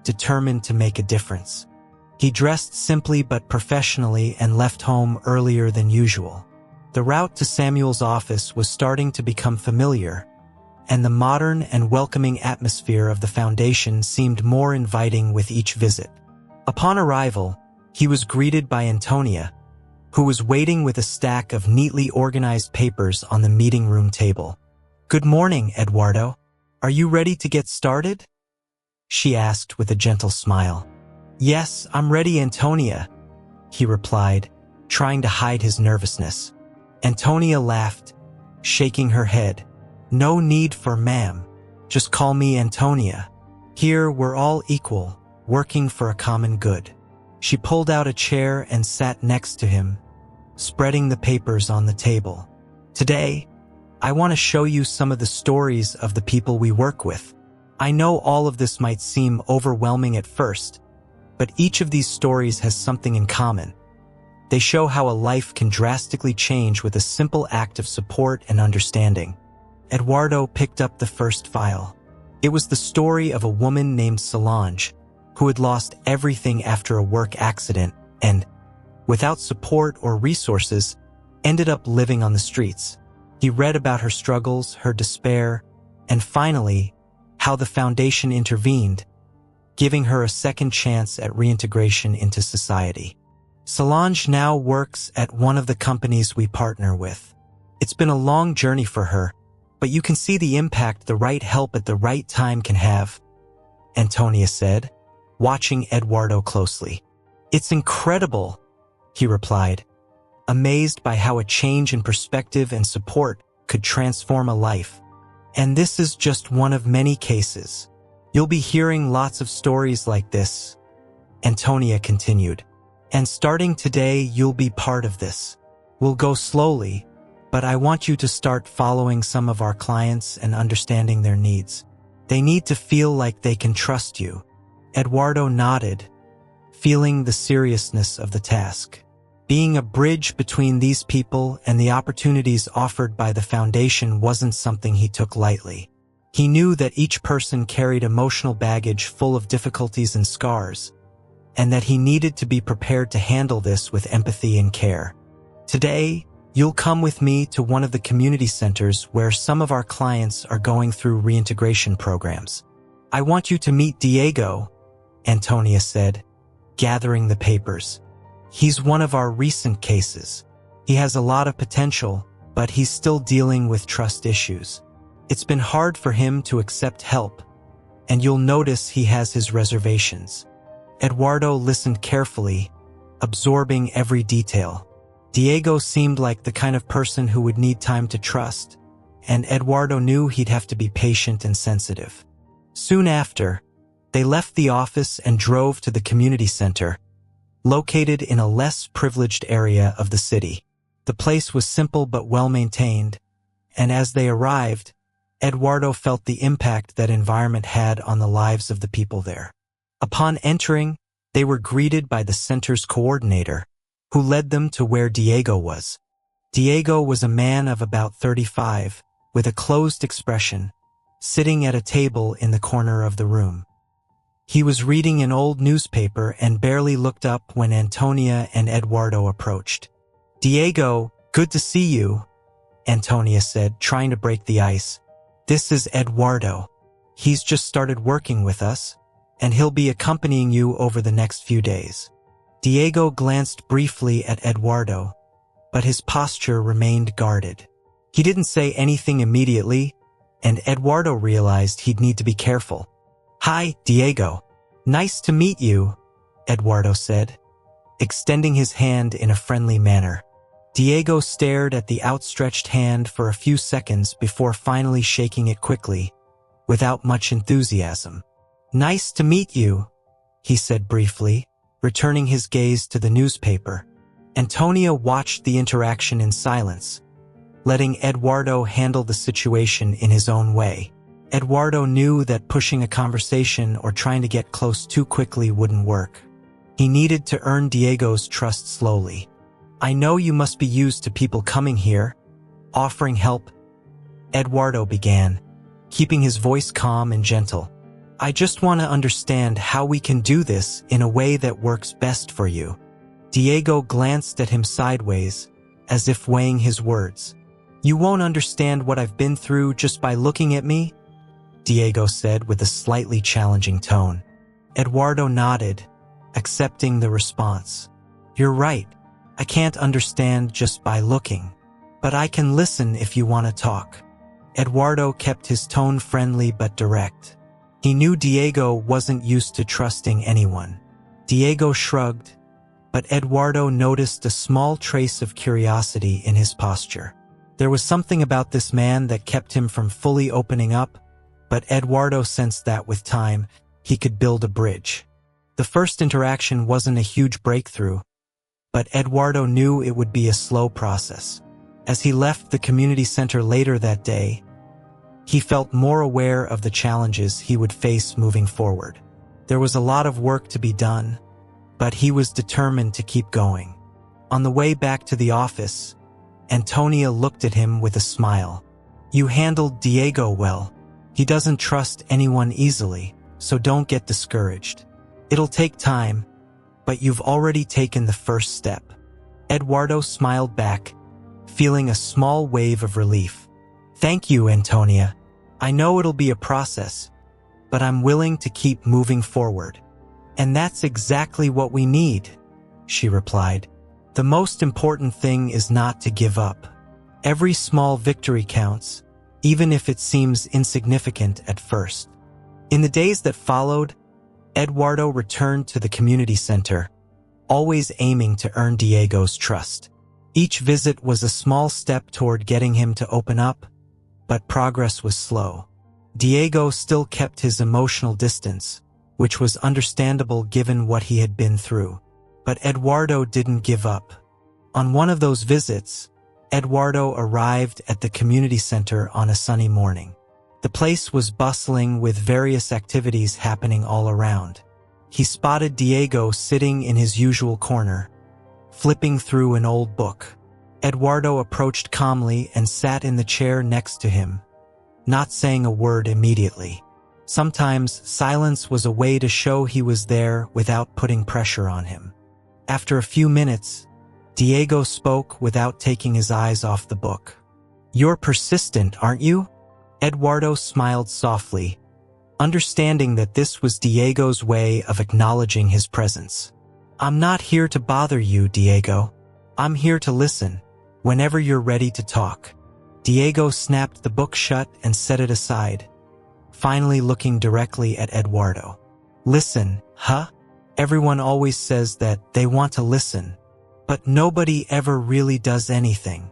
determined to make a difference. He dressed simply but professionally and left home earlier than usual. The route to Samuel's office was starting to become familiar, and the modern and welcoming atmosphere of the foundation seemed more inviting with each visit. Upon arrival, he was greeted by Antonia, who was waiting with a stack of neatly organized papers on the meeting room table. "Good morning, Eduardo. Are you ready to get started?" she asked with a gentle smile. "Yes, I'm ready, Antonia," he replied, trying to hide his nervousness. Antonia laughed, shaking her head. "No need for ma'am. Just call me Antonia. Here we're all equal, working for a common good." She pulled out a chair and sat next to him, spreading the papers on the table. "Today, I want to show you some of the stories of the people we work with. I know all of this might seem overwhelming at first, but each of these stories has something in common. They show how a life can drastically change with a simple act of support and understanding. Eduardo picked up the first file. It was the story of a woman named Solange, who had lost everything after a work accident and, without support or resources, ended up living on the streets. He read about her struggles, her despair, and finally, how the foundation intervened, giving her a second chance at reintegration into society. Solange now works at one of the companies we partner with. It's been a long journey for her, but you can see the impact the right help at the right time can have, Antonia said, watching Eduardo closely. It's incredible, he replied, amazed by how a change in perspective and support could transform a life. And this is just one of many cases. You'll be hearing lots of stories like this, Antonia continued. And starting today, you'll be part of this. We'll go slowly, but I want you to start following some of our clients and understanding their needs. They need to feel like they can trust you. Eduardo nodded, feeling the seriousness of the task. Being a bridge between these people and the opportunities offered by the foundation wasn't something he took lightly. He knew that each person carried emotional baggage full of difficulties and scars, and that he needed to be prepared to handle this with empathy and care. Today, you'll come with me to one of the community centers where some of our clients are going through reintegration programs. I want you to meet Diego, Antonia said, gathering the papers. He's one of our recent cases. He has a lot of potential, but he's still dealing with trust issues. It's been hard for him to accept help, and you'll notice he has his reservations. Eduardo listened carefully, absorbing every detail. Diego seemed like the kind of person who would need time to trust, and Eduardo knew he'd have to be patient and sensitive. Soon after, they left the office and drove to the community center, located in a less privileged area of the city. The place was simple but well-maintained, and as they arrived, Eduardo felt the impact that environment had on the lives of the people there. Upon entering, they were greeted by the center's coordinator, who led them to where Diego was. Diego was a man of about 35, with a closed expression, sitting at a table in the corner of the room. He was reading an old newspaper and barely looked up when Antonia and Eduardo approached. Diego, good to see you, Antonia said, trying to break the ice. This is Eduardo. He's just started working with us, and he'll be accompanying you over the next few days. Diego glanced briefly at Eduardo, but his posture remained guarded. He didn't say anything immediately, and Eduardo realized he'd need to be careful. Hi, Diego. Nice to meet you, Eduardo said, extending his hand in a friendly manner. Diego stared at the outstretched hand for a few seconds before finally shaking it quickly, without much enthusiasm. Nice to meet you, he said briefly, returning his gaze to the newspaper. Antonia watched the interaction in silence, letting Eduardo handle the situation in his own way. Eduardo knew that pushing a conversation or trying to get close too quickly wouldn't work. He needed to earn Diego's trust slowly. I know you must be used to people coming here, offering help, Eduardo began, keeping his voice calm and gentle. I just want to understand how we can do this in a way that works best for you. Diego glanced at him sideways, as if weighing his words. You won't understand what I've been through just by looking at me, Diego said with a slightly challenging tone. Eduardo nodded, accepting the response. You're right. I can't understand just by looking, but I can listen if you want to talk. Eduardo kept his tone friendly but direct. He knew Diego wasn't used to trusting anyone. Diego shrugged, but Eduardo noticed a small trace of curiosity in his posture. There was something about this man that kept him from fully opening up, but Eduardo sensed that with time, he could build a bridge. The first interaction wasn't a huge breakthrough, but Eduardo knew it would be a slow process. As he left the community center later that day, He felt more aware of the challenges he would face moving forward. There was a lot of work to be done, but he was determined to keep going. On the way back to the office, Antonia looked at him with a smile. "You handled Diego well. He doesn't trust anyone easily, so don't get discouraged. It'll take time, but you've already taken the first step." Eduardo smiled back, feeling a small wave of relief. "Thank you, Antonia. I know it'll be a process, but I'm willing to keep moving forward." "And that's exactly what we need," she replied. "The most important thing is not to give up. Every small victory counts, even if it seems insignificant at first." In the days that followed, Eduardo returned to the community center, always aiming to earn Diego's trust. Each visit was a small step toward getting him to open up, but progress was slow. Diego still kept his emotional distance, which was understandable given what he had been through. But Eduardo didn't give up. On one of those visits, Eduardo arrived at the community center on a sunny morning. The place was bustling with various activities happening all around. He spotted Diego sitting in his usual corner, flipping through an old book. Eduardo approached calmly and sat in the chair next to him, not saying a word immediately. Sometimes silence was a way to show he was there without putting pressure on him. After a few minutes, Diego spoke without taking his eyes off the book. "You're persistent, aren't you?" Eduardo smiled softly, understanding that this was Diego's way of acknowledging his presence. "I'm not here to bother you, Diego. I'm here to listen, whenever you're ready to talk." Diego snapped the book shut and set it aside, finally looking directly at Eduardo. "Listen, huh? Everyone always says that they want to listen, but nobody ever really does anything."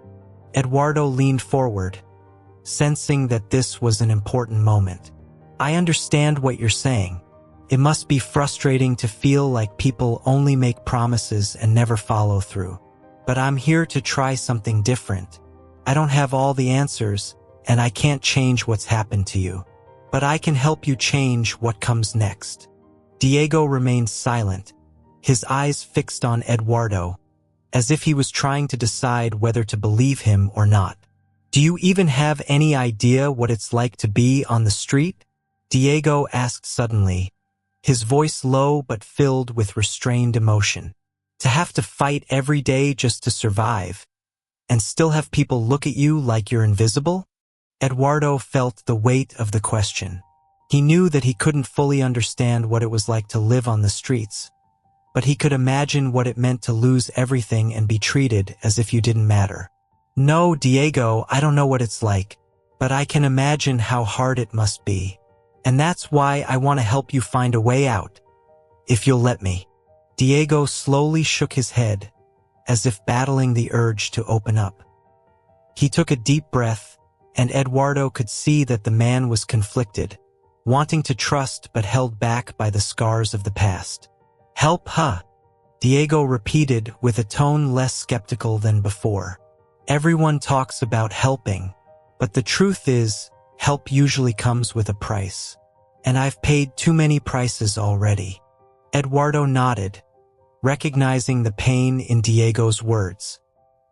Eduardo leaned forward, sensing that this was an important moment. "I understand what you're saying. It must be frustrating to feel like people only make promises and never follow through. But I'm here to try something different. I don't have all the answers, and I can't change what's happened to you. But I can help you change what comes next." Diego remained silent, his eyes fixed on Eduardo, as if he was trying to decide whether to believe him or not. "Do you even have any idea what it's like to be on the street?" Diego asked suddenly, his voice low but filled with restrained emotion. "To have to fight every day just to survive, and still have people look at you like you're invisible?" Eduardo felt the weight of the question. He knew that he couldn't fully understand what it was like to live on the streets, but he could imagine what it meant to lose everything and be treated as if you didn't matter. "No, Diego, I don't know what it's like, but I can imagine how hard it must be. And that's why I want to help you find a way out, if you'll let me." Diego slowly shook his head, as if battling the urge to open up. He took a deep breath, and Eduardo could see that the man was conflicted, wanting to trust but held back by the scars of the past. "Help, huh?" Diego repeated with a tone less skeptical than before. "Everyone talks about helping, but the truth is, help usually comes with a price. And I've paid too many prices already." Eduardo nodded, recognizing the pain in Diego's words.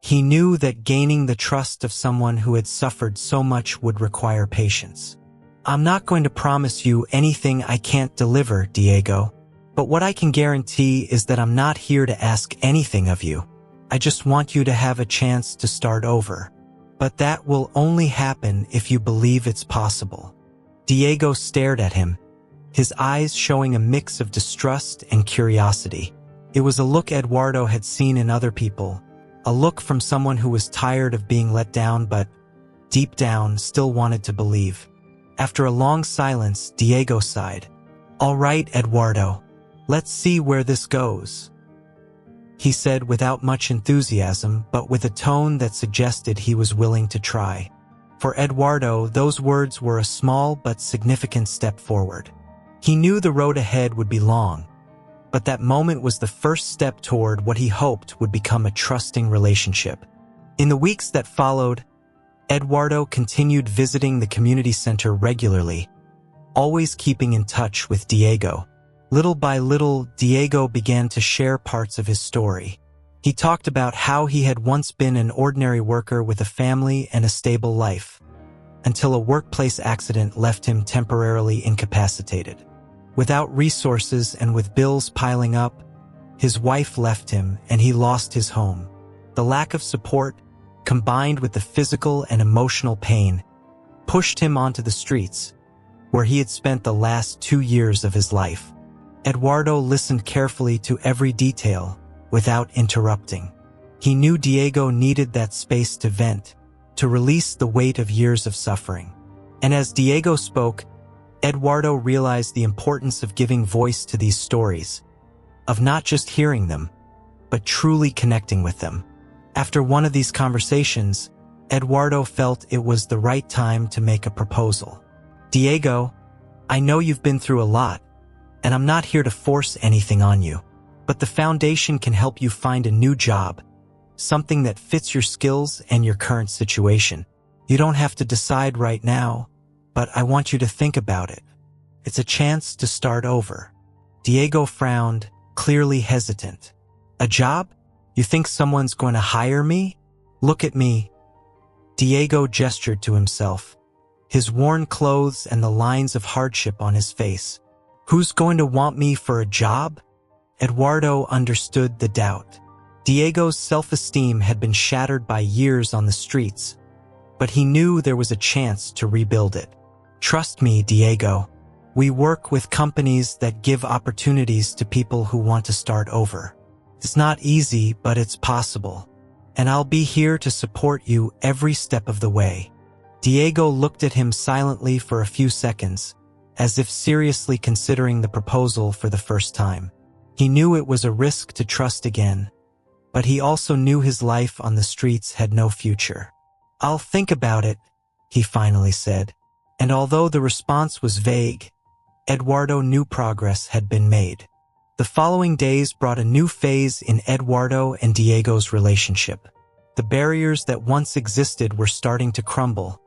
He knew that gaining the trust of someone who had suffered so much would require patience. "I'm not going to promise you anything I can't deliver, Diego. But what I can guarantee is that I'm not here to ask anything of you. I just want you to have a chance to start over. But that will only happen if you believe it's possible." Diego stared at him, his eyes showing a mix of distrust and curiosity. It was a look Eduardo had seen in other people, a look from someone who was tired of being let down but, deep down, still wanted to believe. After a long silence, Diego sighed. "All right, Eduardo, let's see where this goes," he said without much enthusiasm but with a tone that suggested he was willing to try. For Eduardo, those words were a small but significant step forward. He knew the road ahead would be long, but that moment was the first step toward what he hoped would become a trusting relationship. In the weeks that followed, Eduardo continued visiting the community center regularly, always keeping in touch with Diego. Little by little, Diego began to share parts of his story. He talked about how he had once been an ordinary worker with a family and a stable life, until a workplace accident left him temporarily incapacitated. Without resources and with bills piling up, his wife left him and he lost his home. The lack of support, combined with the physical and emotional pain, pushed him onto the streets, where he had spent the last 2 years of his life. Eduardo listened carefully to every detail, without interrupting. He knew Diego needed that space to vent, to release the weight of years of suffering. And as Diego spoke, Eduardo realized the importance of giving voice to these stories, of not just hearing them, but truly connecting with them. After one of these conversations, Eduardo felt it was the right time to make a proposal. Diego, I know you've been through a lot, and I'm not here to force anything on you, but the foundation can help you find a new job, something that fits your skills and your current situation. You don't have to decide right now, but I want you to think about it. It's a chance to start over. Diego frowned, clearly hesitant. A job? You think someone's going to hire me? Look at me. Diego gestured to himself, his worn clothes and the lines of hardship on his face. Who's going to want me for a job? Eduardo understood the doubt. Diego's self-esteem had been shattered by years on the streets, but he knew there was a chance to rebuild it. Trust me, Diego. We work with companies that give opportunities to people who want to start over. It's not easy, but it's possible. And I'll be here to support you every step of the way. Diego looked at him silently for a few seconds, as if seriously considering the proposal for the first time. He knew it was a risk to trust again, but he also knew his life on the streets had no future. I'll think about it, he finally said. And although the response was vague, Eduardo knew progress had been made. The following days brought a new phase in Eduardo and Diego's relationship. The barriers that once existed were starting to crumble,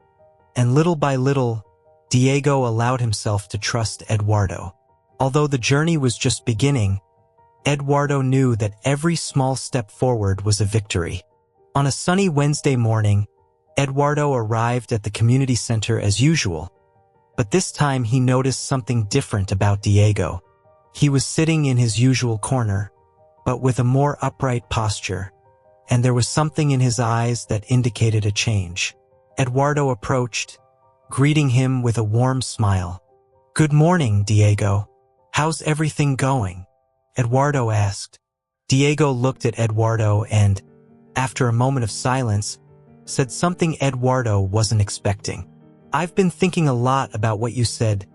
and little by little, Diego allowed himself to trust Eduardo. Although the journey was just beginning, Eduardo knew that every small step forward was a victory. On a sunny Wednesday morning, Eduardo arrived at the community center as usual, but this time he noticed something different about Diego. He was sitting in his usual corner, but with a more upright posture, and there was something in his eyes that indicated a change. Eduardo approached, greeting him with a warm smile. "Good morning, Diego. How's everything going?" Eduardo asked. Diego looked at Eduardo and, after a moment of silence, said something Eduardo wasn't expecting. "I've been thinking a lot about what you said."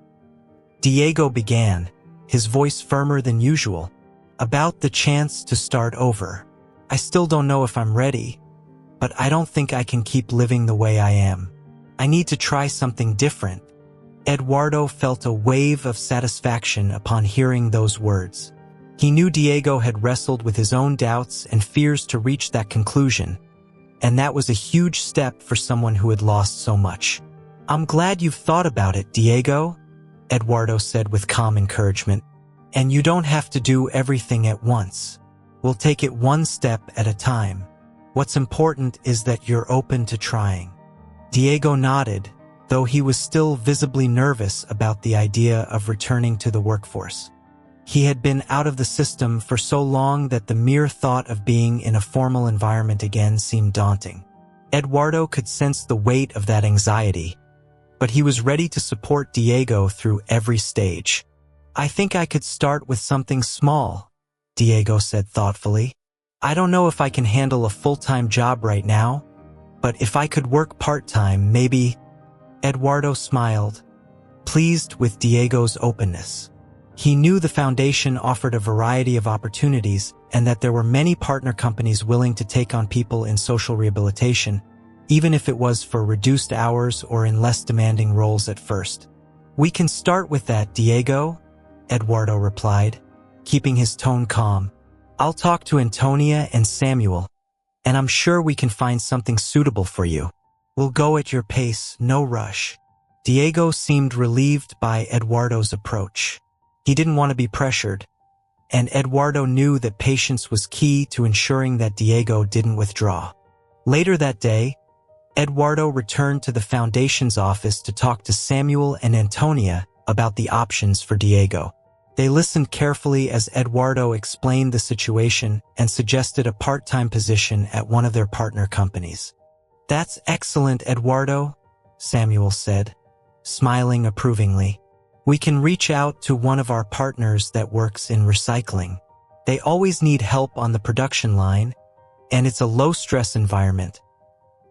Diego began, his voice firmer than usual, "about the chance to start over. I still don't know if I'm ready, but I don't think I can keep living the way I am. I need to try something different." Eduardo felt a wave of satisfaction upon hearing those words. He knew Diego had wrestled with his own doubts and fears to reach that conclusion, and that was a huge step for someone who had lost so much. "I'm glad you've thought about it, Diego," Eduardo said with calm encouragement. "And you don't have to do everything at once. We'll take it one step at a time. What's important is that you're open to trying." Diego nodded, though he was still visibly nervous about the idea of returning to the workforce. He had been out of the system for so long that the mere thought of being in a formal environment again seemed daunting. Eduardo could sense the weight of that anxiety, but he was ready to support Diego through every stage. "I think I could start with something small," Diego said thoughtfully. "I don't know if I can handle a full-time job right now, but if I could work part-time, maybe." Eduardo smiled, pleased with Diego's openness. He knew the foundation offered a variety of opportunities and that there were many partner companies willing to take on people in social rehabilitation, even if it was for reduced hours or in less demanding roles at first. "We can start with that, Diego," Eduardo replied, keeping his tone calm. "I'll talk to Antonia and Samuel, and I'm sure we can find something suitable for you. We'll go at your pace, no rush. Diego seemed relieved by Eduardo's approach. He didn't want to be pressured, and Eduardo knew that patience was key to ensuring that Diego didn't withdraw. Later that day, Eduardo returned to the Foundation's office to talk to Samuel and Antonia about the options for Diego. They listened carefully as Eduardo explained the situation and suggested a part-time position at one of their partner companies. "That's excellent, Eduardo," Samuel said, smiling approvingly. "We can reach out to one of our partners that works in recycling. They always need help on the production line, and it's a low-stress environment,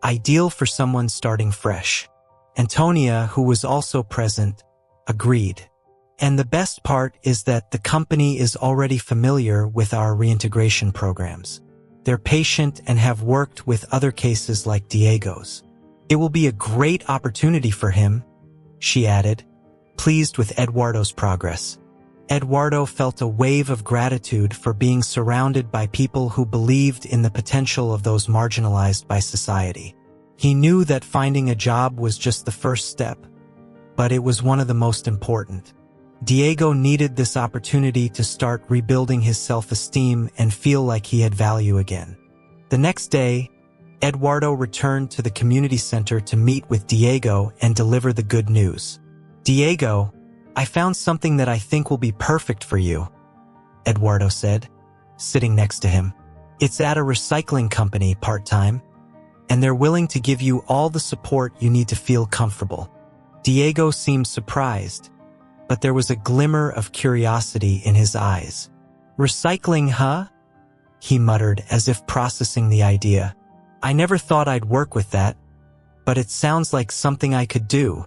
ideal for someone starting fresh." Antonia, who was also present, agreed. "And the best part is that the company is already familiar with our reintegration programs. They're patient and have worked with other cases like Diego's. It will be a great opportunity for him," she added, pleased with Eduardo's progress. Eduardo felt a wave of gratitude for being surrounded by people who believed in the potential of those marginalized by society. He knew that finding a job was just the first step, but it was one of the most important. Diego needed this opportunity to start rebuilding his self-esteem and feel like he had value again. The next day, Eduardo returned to the community center to meet with Diego and deliver the good news. "Diego, I found something that I think will be perfect for you," Eduardo said, sitting next to him. "It's at a recycling company part-time, and they're willing to give you all the support you need to feel comfortable." Diego seemed surprised, but there was a glimmer of curiosity in his eyes. "Recycling, huh?" he muttered as if processing the idea. "I never thought I'd work with that, but it sounds like something I could do."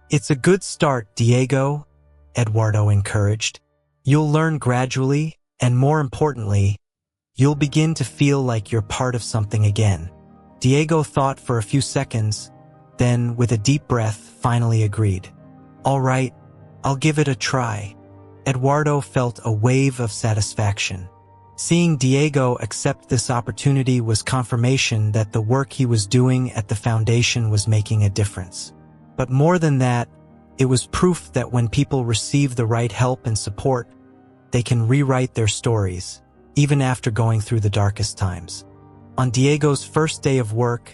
"It's a good start, Diego," Eduardo encouraged. "You'll learn gradually, and more importantly, you'll begin to feel like you're part of something again." Diego thought for a few seconds, then, with a deep breath, finally agreed. "All right, I'll give it a try." Eduardo felt a wave of satisfaction. Seeing Diego accept this opportunity was confirmation that the work he was doing at the foundation was making a difference. But more than that, it was proof that when people receive the right help and support, they can rewrite their stories, even after going through the darkest times. On Diego's first day of work,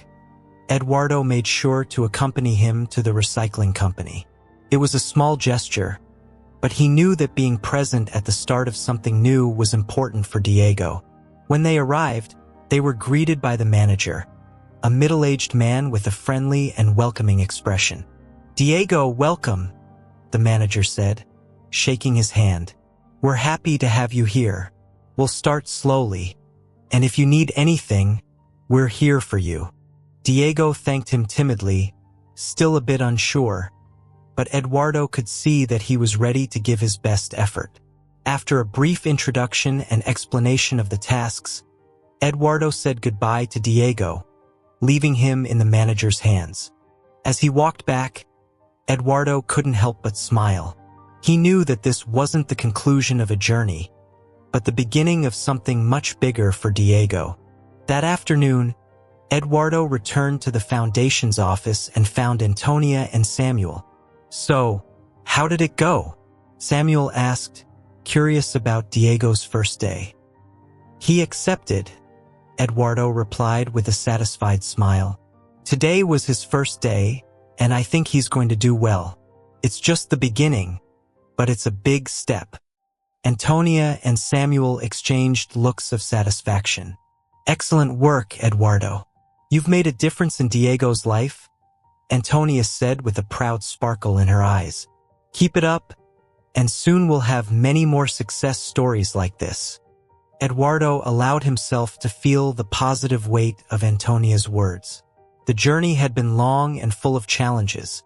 Eduardo made sure to accompany him to the recycling company. It was a small gesture, but he knew that being present at the start of something new was important for Diego. When they arrived, they were greeted by the manager, a middle-aged man with a friendly and welcoming expression. "Diego, welcome," the manager said, shaking his hand. "We're happy to have you here. We'll start slowly, and if you need anything, we're here for you." Diego thanked him timidly, still a bit unsure, but Eduardo could see that he was ready to give his best effort. After a brief introduction and explanation of the tasks, Eduardo said goodbye to Diego, leaving him in the manager's hands. As he walked back, Eduardo couldn't help but smile. He knew that this wasn't the conclusion of a journey, but the beginning of something much bigger for Diego. That afternoon, Eduardo returned to the Foundation's office and found Antonia and Samuel. "So, how did it go?" Samuel asked, curious about Diego's first day. "He accepted," Eduardo replied with a satisfied smile. "Today was his first day, and I think he's going to do well. It's just the beginning, but it's a big step." Antonia and Samuel exchanged looks of satisfaction. "Excellent work, Eduardo. You've made a difference in Diego's life," Antonia said with a proud sparkle in her eyes. "Keep it up, and soon we'll have many more success stories like this." Eduardo allowed himself to feel the positive weight of Antonia's words. The journey had been long and full of challenges,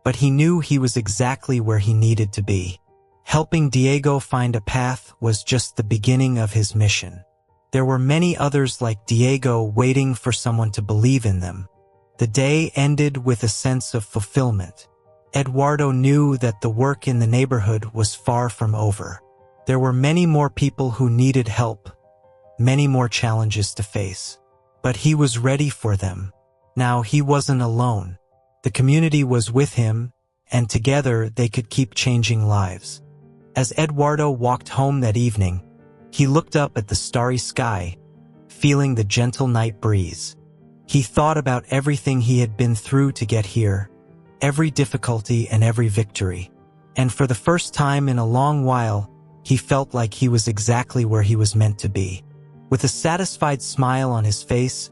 but he knew he was exactly where he needed to be. Helping Diego find a path was just the beginning of his mission. There were many others like Diego waiting for someone to believe in them. The day ended with a sense of fulfillment. Eduardo knew that the work in the neighborhood was far from over. There were many more people who needed help, many more challenges to face. But he was ready for them. Now, he wasn't alone. The community was with him, and together they could keep changing lives. As Eduardo walked home that evening, he looked up at the starry sky, feeling the gentle night breeze. He thought about everything he had been through to get here, every difficulty and every victory. And for the first time in a long while, he felt like he was exactly where he was meant to be. With a satisfied smile on his face,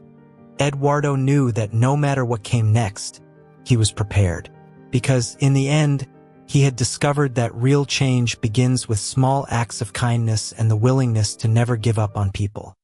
Eduardo knew that no matter what came next, he was prepared. Because in the end, he had discovered that real change begins with small acts of kindness and the willingness to never give up on people.